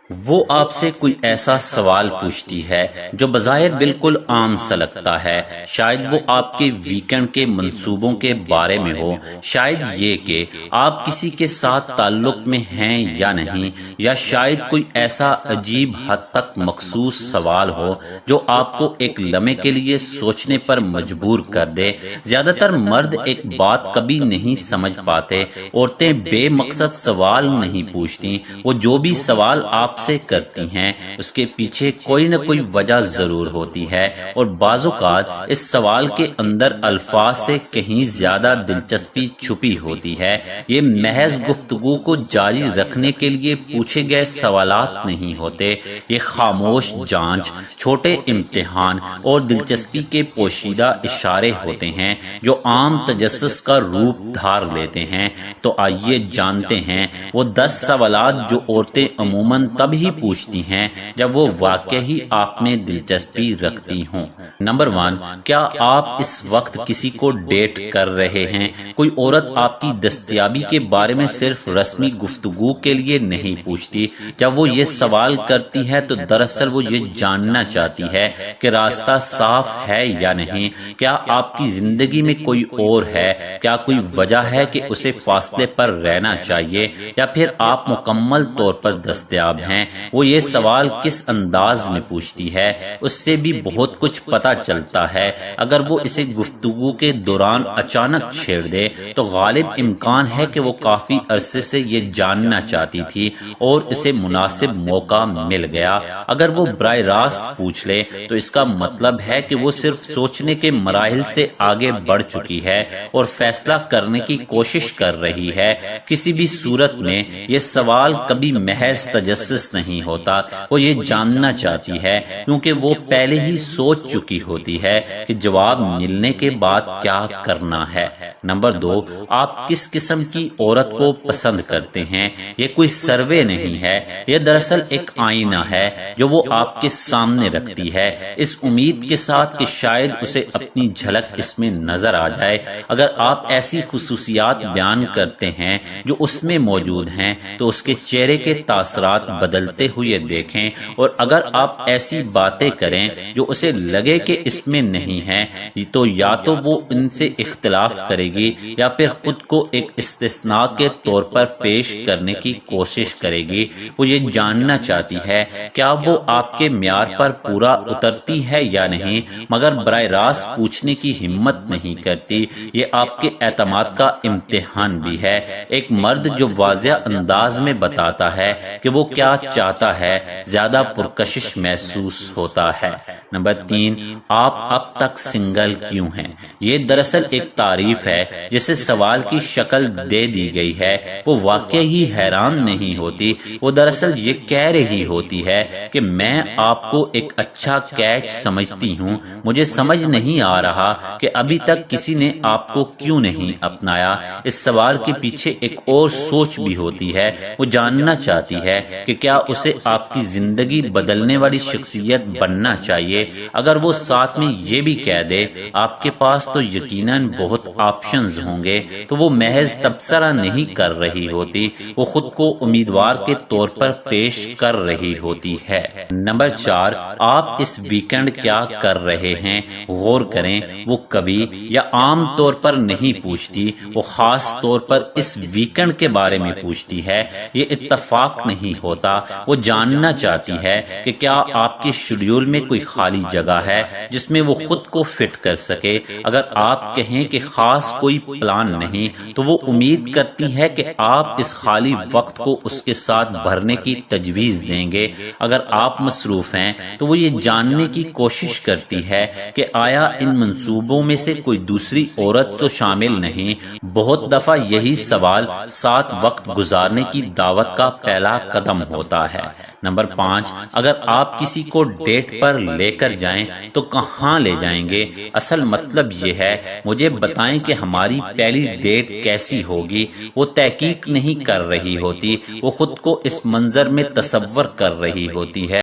وہ آپ سے کوئی ایسا سوال پوچھتی ہے جو بظاہر بالکل عام سا لگتا ہے۔ شاید وہ آپ کے ویکنڈ کے منصوبوں کے بارے میں ہو، شاید یہ کہ آپ کسی کے ساتھ تعلق میں ہیں یا نہیں، یا شاید کوئی ایسا عجیب حد تک مخصوص سوال ہو جو آپ کو ایک لمحے کے لیے سوچنے پر مجبور کر دے۔ زیادہ تر مرد ایک بات کبھی نہیں سمجھ پاتے، عورتیں بے مقصد سوال نہیں پوچھتی، وہ جو بھی سوال آپ سے کرتی ہیں اس کے پیچھے کوئی نہ کوئی وجہ ضرور ہوتی ہے، اور بعض اوقات اس سوال کے اندر الفاظ سے کہیں زیادہ دلچسپی چھپی ہوتی ہے۔ یہ محض گفتگو کو جاری رکھنے کے لیے پوچھے گئے سوالات نہیں ہوتے، یہ خاموش جانچ، چھوٹے امتحان اور دلچسپی کے پوشیدہ اشارے ہوتے ہیں جو عام تجسس کا روپ دھار لیتے ہیں۔ تو آئیے جانتے ہیں وہ 10 سوالات جو عورتیں عموماً تب ہی پوچھتی ہیں جب وہ واقعی آپ میں دلچسپی رکھتی ہوں۔ نمبر 1، کیا آپ اس وقت کسی کو ڈیٹ کر رہے ہیں؟ کوئی عورت آپ کی دستیابی کے بارے میں صرف رسمی گفتگو کے لیے نہیں پوچھتی۔ جب وہ یہ سوال کرتی ہے تو دراصل وہ یہ جاننا چاہتی ہے کہ راستہ صاف ہے یا نہیں، کیا آپ کی زندگی میں کوئی اور ہے، کیا کوئی وجہ ہے کہ اسے فاصلے پر رہنا چاہیے، یا پھر آپ مکمل طور پر دستیاب ہیں۔ وہ یہ سوال کس انداز میں پوچھتی ہے اس سے بھی بہت کچھ پتہ چلتا ہے۔ اگر وہ اسے گفتگو کے دوران اچانک چھیڑ دے تو غالب امکان ہے کہ وہ کافی عرصے سے یہ جاننا چاہتی تھی اور اسے مناسب موقع مل گیا۔ اگر وہ براہ راست پوچھ لے تو اس کا مطلب ہے کہ وہ صرف سوچنے کے مراحل سے آگے بڑھ چکی ہے اور فیصلہ کرنے کی کوشش کر رہی ہے۔ کسی بھی صورت میں یہ سوال کبھی محض تجسس نہیں ہوتا، وہ یہ جاننا چاہتی ہے کیونکہ وہ پہلے ہی سوچ چکی ہوتی ہے کہ جواب ملنے کے بعد کیا کرنا ہے۔ نمبر 2، آپ کس قسم کی عورت کو پسند کرتے ہیں؟ یہ کوئی سروے نہیں ہے، یہ دراصل ایک آئینہ ہے جو وہ آپ کے سامنے رکھتی ہے، اس امید کے ساتھ کہ شاید اسے اپنی جھلک اس میں نظر آ جائے۔ اگر آپ ایسی خصوصیات بیان کرتے ہیں جو اس میں موجود ہیں تو اس کے چہرے کے تاثرات بدلتے ہوئے دیکھیں، اور اگر آپ ایسی باتیں کریں جو اسے لگے کہ اس میں نہیں ہیں تو یا تو وہ ان سے اختلاف کرے گی یا پھر خود کو ایک استثناء کے طور پر پیش کرنے کی کوشش کرے گی۔ وہ یہ جاننا چاہتی ہے کیا وہ آپ کے معیار پر پورا اترتی ہے یا نہیں، مگر براہ راست پوچھنے کی ہمت نہیں کرتی۔ یہ آپ کے اعتماد کا امتحان بھی ہے۔ ایک مرد جو واضح انداز میں بتاتا ہے کہ وہ کیا چاہتا ہے زیادہ پرکشش محسوس ہوتا ہے۔ نمبر 3، آپ اب تک سنگل کیوں ہیں؟ یہ دراصل ایک تعریف ہے جسے سوال کی شکل دے دی گئی ہے۔ وہ واقعی حیران نہیں ہوتی، وہ دراصل یہ کہہ رہی ہوتی ہے کہ میں آپ کو ایک اچھا کیچ سمجھتی ہوں، مجھے سمجھ نہیں آ رہا کہ ابھی تک کسی نے آپ کو کیوں نہیں اپنایا۔ اس سوال کے پیچھے ایک اور سوچ بھی ہوتی ہے، وہ جاننا چاہتی ہے کہ کیا اسے آپ کی زندگی بدلنے والی شخصیت بننا چاہیے۔ اگر وہ ساتھ میں یہ بھی کہہ دے آپ کے پاس تو یقیناً بہت آپشنز ہوں گے، تو وہ محض تبصرہ نہیں کر رہی ہوتی، وہ خود کو امیدوار کے طور پر پیش کر رہی ہوتی ہے۔ نمبر 4، آپ اس ویکنڈ کیا کر رہے ہیں؟ غور کریں، وہ کبھی یا عام طور پر نہیں پوچھتی، وہ خاص طور پر اس ویکنڈ کے بارے میں پوچھتی ہے۔ یہ اتفاق نہیں ہوتا، وہ جاننا چاہتی ہے کہ کیا آپ کے شیڈول میں کوئی خالی جگہ ہے جس میں وہ خود کو فٹ کر سکے۔ اگر آپ کہیں کہ خاص کوئی پلان نہیں تو وہ امید کرتی ہے کہ آپ اس خالی وقت کو اس کے ساتھ بھرنے کی تجویز دیں گے۔ اگر آپ مصروف ہیں تو وہ یہ جاننے کی کوشش کرتی ہے کہ آیا ان منصوبوں میں سے کوئی دوسری عورت تو شامل نہیں۔ بہت دفعہ یہی سوال ساتھ وقت گزارنے کی دعوت کا پہلا قدم ہوتا ہے۔ نمبر 5، اگر آپ کسی کو ڈیٹ پر لے کر جائیں تو کہاں لے جائیں گے؟ اصل مطلب یہ ہے مجھے بتائیں کہ ہماری پہلی ڈیٹ کیسی ہوگی۔ وہ تحقیق نہیں کر رہی ہوتی، وہ خود کو اس منظر میں تصور کر رہی ہوتی ہے